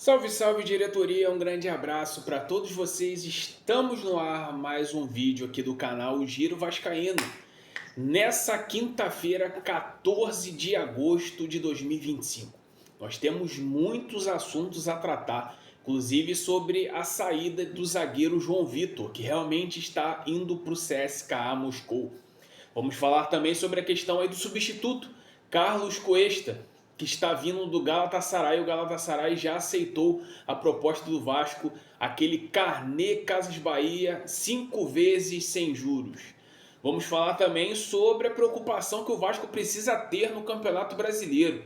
Salve, salve diretoria, um grande abraço para todos vocês. Estamos no ar mais um vídeo aqui do canal Giro Vascaíno. Nessa quinta-feira, 14 de agosto de 2025. Nós temos muitos assuntos a tratar, inclusive sobre a saída do zagueiro João Vitor, que realmente está indo para o CSKA Moscou. Vamos falar também sobre a questão aí do substituto, Carlos Cuesta, que está vindo do Galatasaray. O Galatasaray já aceitou a proposta do Vasco, aquele carnê Casas Bahia, 5 vezes sem juros. Vamos falar também sobre a preocupação que o Vasco precisa ter no Campeonato Brasileiro.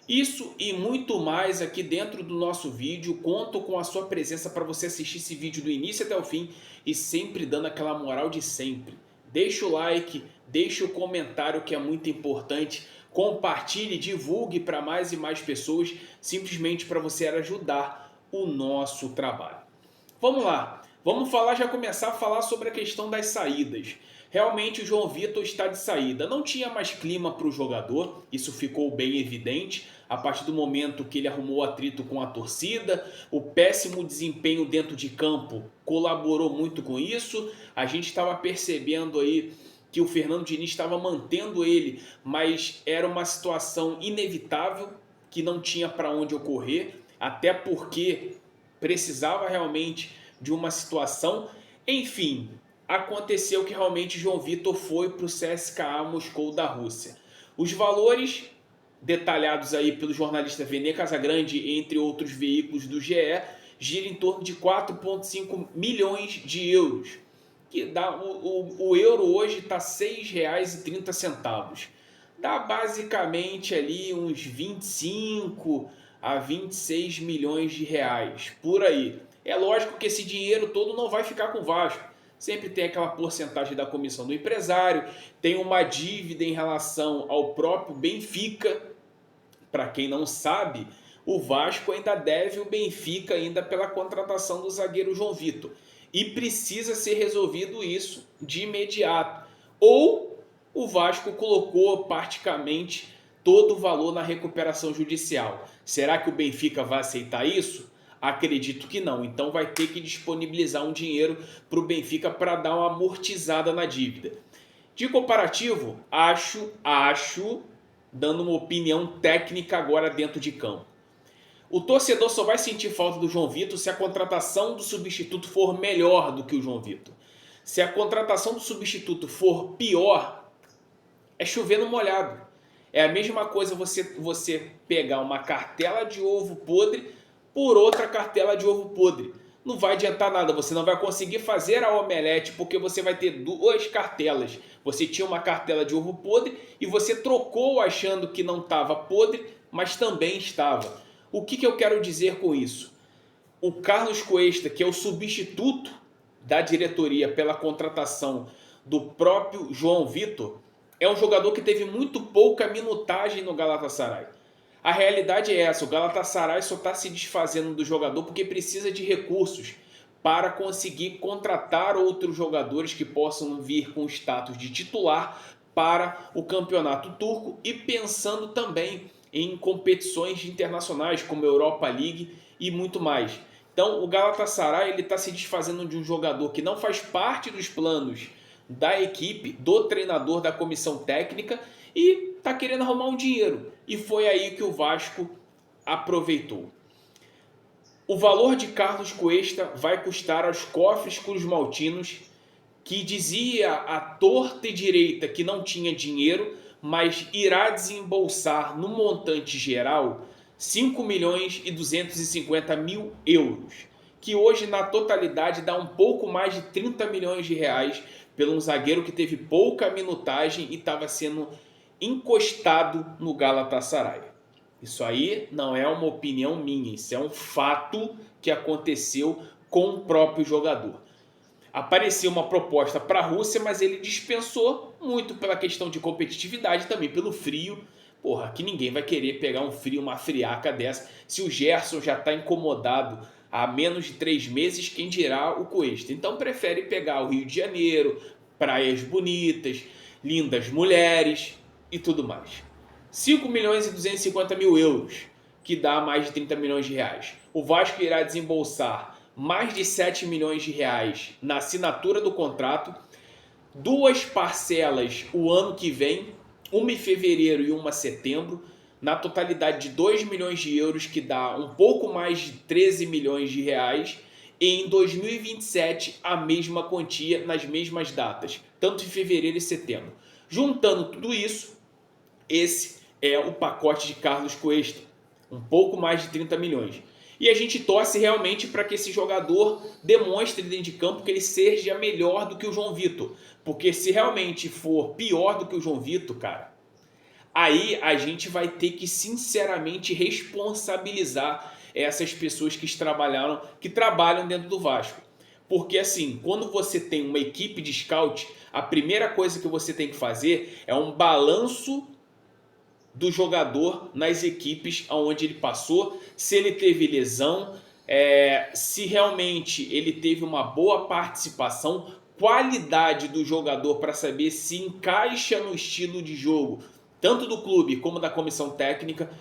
Isso e muito mais aqui dentro do nosso vídeo. Conto com a sua presença para você assistir esse vídeo do início até o fim e sempre dando aquela moral de sempre. Deixa o like, deixa o comentário que é muito importante, compartilhe, divulgue para mais e mais pessoas, simplesmente para você ajudar o nosso trabalho. Vamos lá, vamos já começar a falar sobre a questão das saídas. Realmente o João Vitor está de saída, não tinha mais clima para o jogador, isso ficou bem evidente a partir do momento que ele arrumou atrito com a torcida, o péssimo desempenho dentro de campo colaborou muito com isso, a gente estava percebendo aí que o Fernando Diniz estava mantendo ele, mas era uma situação inevitável, que não tinha para onde ocorrer, até porque precisava realmente de uma situação. Enfim, aconteceu que realmente João Vitor foi para o CSKA Moscou da Rússia. Os valores detalhados aí pelo jornalista Vene Casagrande, entre outros veículos do GE, gira em torno de 4,5 milhões de euros. Que dá, o euro hoje está R$ 6,30. Dá basicamente ali uns 25 a 26 milhões de reais, por aí. É lógico que esse dinheiro todo não vai ficar com o Vasco. Sempre tem aquela porcentagem da comissão do empresário, tem uma dívida em relação ao próprio Benfica. Para quem não sabe, o Vasco ainda deve o Benfica ainda pela contratação do zagueiro João Vitor. E precisa ser resolvido isso de imediato. Ou o Vasco colocou praticamente todo o valor na recuperação judicial. Será que o Benfica vai aceitar isso? Acredito que não. Então vai ter que disponibilizar um dinheiro para o Benfica para dar uma amortizada na dívida. De comparativo, acho, dando uma opinião técnica agora dentro de campo, o torcedor só vai sentir falta do João Vitor se a contratação do substituto for melhor do que o João Vitor. Se a contratação do substituto for pior, é chover no molhado. É a mesma coisa você pegar uma cartela de ovo podre por outra cartela de ovo podre. Não vai adiantar nada, você não vai conseguir fazer a omelete porque você vai ter duas cartelas. Você tinha uma cartela de ovo podre e você trocou achando que não estava podre, mas também estava. O que eu quero dizer com isso? O Carlos Cuesta, que é o substituto da diretoria pela contratação do próprio João Vitor, é um jogador que teve muito pouca minutagem no Galatasaray. A realidade é essa, o Galatasaray só está se desfazendo do jogador porque precisa de recursos para conseguir contratar outros jogadores que possam vir com status de titular para o campeonato turco e pensando também em competições internacionais como a Europa League e muito mais. Então o Galatasaray está se desfazendo de um jogador que não faz parte dos planos da equipe, do treinador, da comissão técnica e está querendo arrumar um dinheiro. E foi aí que o Vasco aproveitou. O valor de Carlos Cuesta vai custar aos cofres cruz-maltinos, que dizia à torta e direita que não tinha dinheiro, mas irá desembolsar no montante geral 5 milhões e 250 mil euros, que hoje na totalidade dá um pouco mais de 30 milhões de reais pelo um zagueiro que teve pouca minutagem e estava sendo encostado no Galatasaray. Isso aí não é uma opinião minha, isso é um fato que aconteceu com o próprio jogador. Apareceu uma proposta para a Rússia, mas ele dispensou muito pela questão de competitividade, também pelo frio. Porra, que ninguém vai querer pegar um frio, uma friaca dessa. Se o Gerson já está incomodado há menos de 3 meses, quem dirá o Cuesta? Então prefere pegar o Rio de Janeiro, praias bonitas, lindas mulheres e tudo mais. 5 milhões e 250 mil euros que dá mais de 30 milhões de reais. O Vasco irá desembolsar mais de 7 milhões de reais na assinatura do contrato, 2 parcelas o ano que vem, uma em fevereiro e uma em setembro, na totalidade de 2 milhões de euros, que dá um pouco mais de 13 milhões de reais, e em 2027 a mesma quantia nas mesmas datas, tanto em fevereiro e setembro. Juntando tudo isso, esse é o pacote de Carlos Cuesta, um pouco mais de 30 milhões. E a gente torce realmente para que esse jogador demonstre dentro de campo que ele seja melhor do que o João Vitor. Porque se realmente for pior do que o João Vitor, cara, aí a gente vai ter que sinceramente responsabilizar essas pessoas que trabalham dentro do Vasco. Porque assim, quando você tem uma equipe de scout, a primeira coisa que você tem que fazer é um balanço do jogador nas equipes onde ele passou, se ele teve lesão, se realmente ele teve uma boa participação, qualidade do jogador para saber se encaixa no estilo de jogo, tanto do clube como da comissão técnica.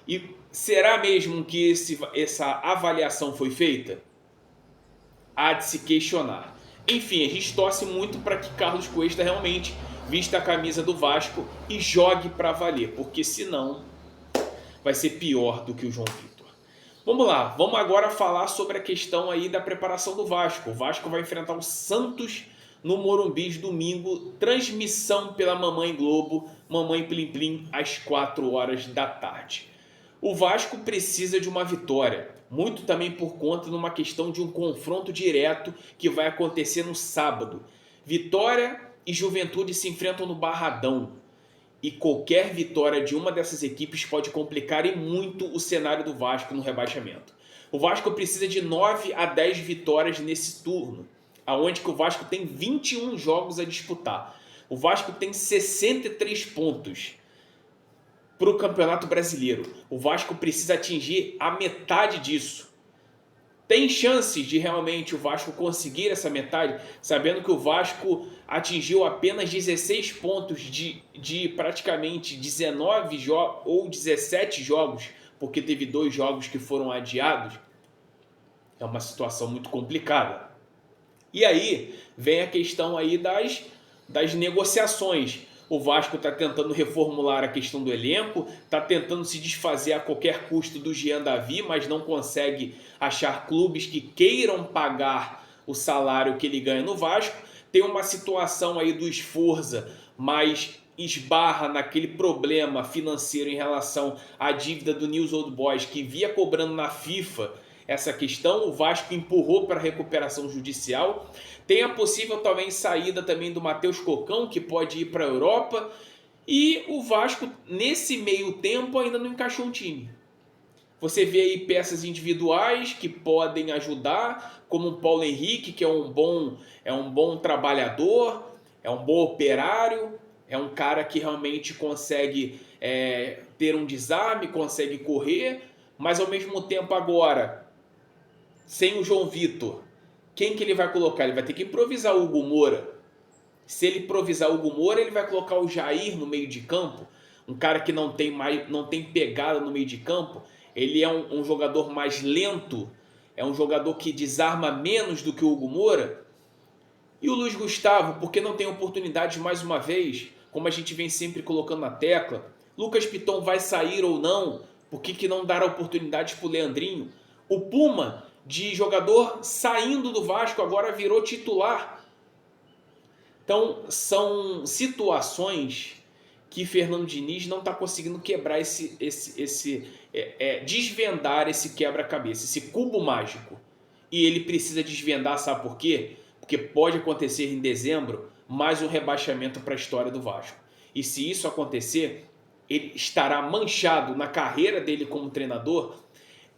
E será mesmo que essa avaliação foi feita? Há de se questionar. Enfim, a gente torce muito para que Carlos Cuesta realmente vista a camisa do Vasco e jogue para valer, porque senão vai ser pior do que o João Vitor. Vamos lá, vamos agora falar sobre a questão aí da preparação do Vasco. O Vasco vai enfrentar o Santos no Morumbi domingo, transmissão pela Mamãe Globo, Mamãe Plim Plim, às 4 horas da tarde. O Vasco precisa de uma vitória, muito também por conta de uma questão de um confronto direto que vai acontecer no sábado. Vitória e Juventude se enfrentam no Barradão. E qualquer vitória de uma dessas equipes pode complicar e muito o cenário do Vasco no rebaixamento. O Vasco precisa de 9 a 10 vitórias nesse turno, aonde que o Vasco tem 21 jogos a disputar. O Vasco tem 63 pontos para o Campeonato Brasileiro. O Vasco precisa atingir a metade disso. Tem chances de realmente o Vasco conseguir essa metade, sabendo que o Vasco atingiu apenas 16 pontos de praticamente 19 ou 17 jogos, porque teve 2 jogos que foram adiados. É uma situação muito complicada. E aí vem a questão aí das negociações. O Vasco está tentando reformular a questão do elenco, está tentando se desfazer a qualquer custo do Jean Davi, mas não consegue achar clubes que queiram pagar o salário que ele ganha no Vasco. Tem uma situação aí do Sforza, mas esbarra naquele problema financeiro em relação à dívida do News Old Boys, que via cobrando na FIFA essa questão. O Vasco empurrou para a recuperação judicial. Tem a possível também saída também do Matheus Cocão, que pode ir para a Europa. E o Vasco, nesse meio tempo, ainda não encaixou um time. Você vê aí peças individuais que podem ajudar, como o Paulo Henrique, que é um bom trabalhador, é um bom operário, é um cara que realmente consegue ter um desarme, consegue correr, mas ao mesmo tempo agora, sem o João Vitor, quem que ele vai colocar? Ele vai ter que improvisar o Hugo Moura. Se ele improvisar o Hugo Moura, ele vai colocar o Jair no meio de campo, um cara que não tem pegada no meio de campo. Ele é um jogador mais lento, é um jogador que desarma menos do que o Hugo Moura. E o Luiz Gustavo, porque não tem oportunidade mais uma vez, como a gente vem sempre colocando na tecla. Lucas Piton vai sair ou não? Por que não dar oportunidade para o Leandrinho? O Puma, de jogador saindo do Vasco, agora virou titular. Então, são situações que Fernando Diniz não está conseguindo quebrar desvendar esse quebra-cabeça, esse cubo mágico. E ele precisa desvendar, sabe por quê? Porque pode acontecer em dezembro mais um rebaixamento para a história do Vasco. E se isso acontecer, ele estará manchado na carreira dele como treinador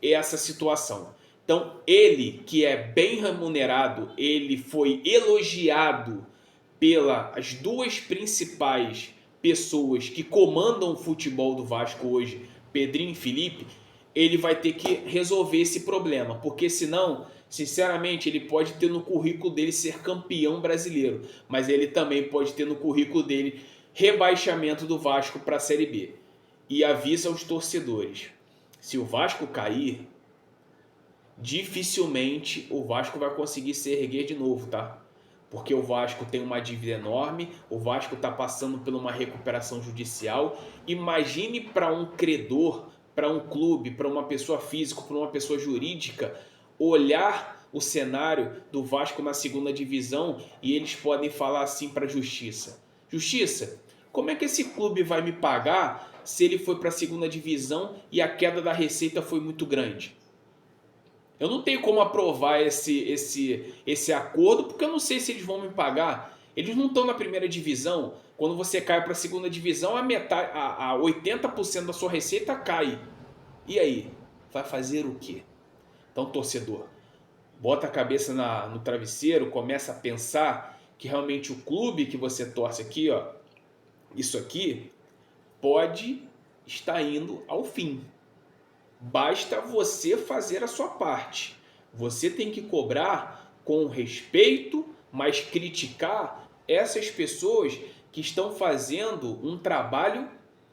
essa situação. Então, ele, que é bem remunerado, ele foi elogiado pelas 2 principais pessoas que comandam o futebol do Vasco hoje, Pedrinho e Felipe. Ele vai ter que resolver esse problema, porque senão, sinceramente, ele pode ter no currículo dele ser campeão brasileiro, mas ele também pode ter no currículo dele rebaixamento do Vasco para a Série B. E avisa aos torcedores, Se o Vasco cair, dificilmente o Vasco vai conseguir se erguer de novo, tá? Porque o Vasco tem uma dívida enorme, o Vasco está passando por uma recuperação judicial. Imagine para um credor, para um clube, para uma pessoa física, para uma pessoa jurídica, olhar o cenário do Vasco na segunda divisão e eles podem falar assim para a justiça: Justiça, como é que esse clube vai me pagar se ele foi para a segunda divisão e a queda da receita foi muito grande? Eu não tenho como aprovar esse acordo porque eu não sei se eles vão me pagar. Eles não estão na primeira divisão. Quando você cai para a segunda divisão, a 80% da sua receita cai. E aí? Vai fazer o quê? Então, torcedor, bota a cabeça no travesseiro, começa a pensar que realmente o clube que você torce aqui, ó, isso aqui, pode estar indo ao fim. Basta você fazer a sua parte. Você tem que cobrar com respeito, mas criticar essas pessoas que estão fazendo um trabalho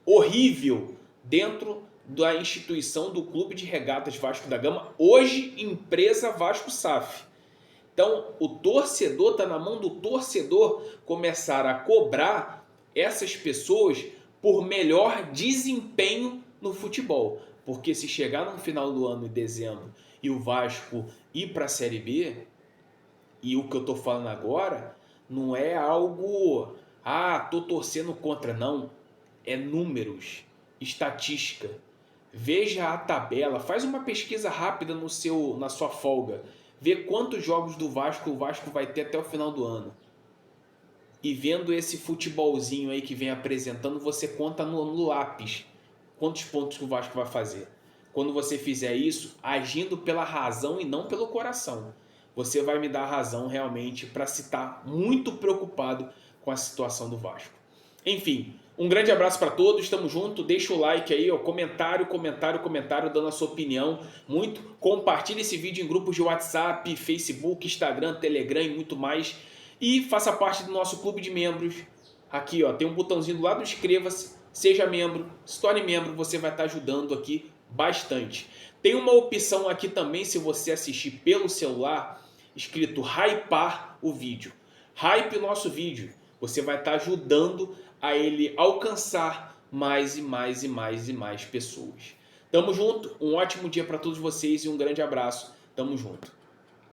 horrível dentro da instituição do Clube de Regatas Vasco da Gama, hoje empresa Vasco SAF. Então, o torcedor, está na mão do torcedor começar a cobrar essas pessoas por melhor desempenho no futebol. Porque se chegar no final do ano, em dezembro, e o Vasco ir para a Série B, e o que eu estou falando agora, não é algo, tô torcendo contra, não. É números, estatística. Veja a tabela, faz uma pesquisa rápida na sua folga. Vê quantos jogos do Vasco o Vasco vai ter até o final do ano. E vendo esse futebolzinho aí que vem apresentando, você conta no lápis quantos pontos que o Vasco vai fazer. Quando você fizer isso, agindo pela razão e não pelo coração, você vai me dar razão realmente para se estar muito preocupado com a situação do Vasco. Enfim, um grande abraço para todos, estamos juntos, deixa o like aí, ó, comentário, dando a sua opinião, muito, compartilhe esse vídeo em grupos de WhatsApp, Facebook, Instagram, Telegram e muito mais, e faça parte do nosso clube de membros. Aqui, ó, tem um botãozinho do lado, inscreva-se, seja membro, se torne membro, você vai estar ajudando aqui bastante. Tem uma opção aqui também, se você assistir pelo celular, escrito hypar o vídeo. Hype o nosso vídeo. Você vai estar ajudando a ele alcançar mais e mais e mais e mais pessoas. Tamo junto, um ótimo dia para todos vocês e um grande abraço. Tamo junto.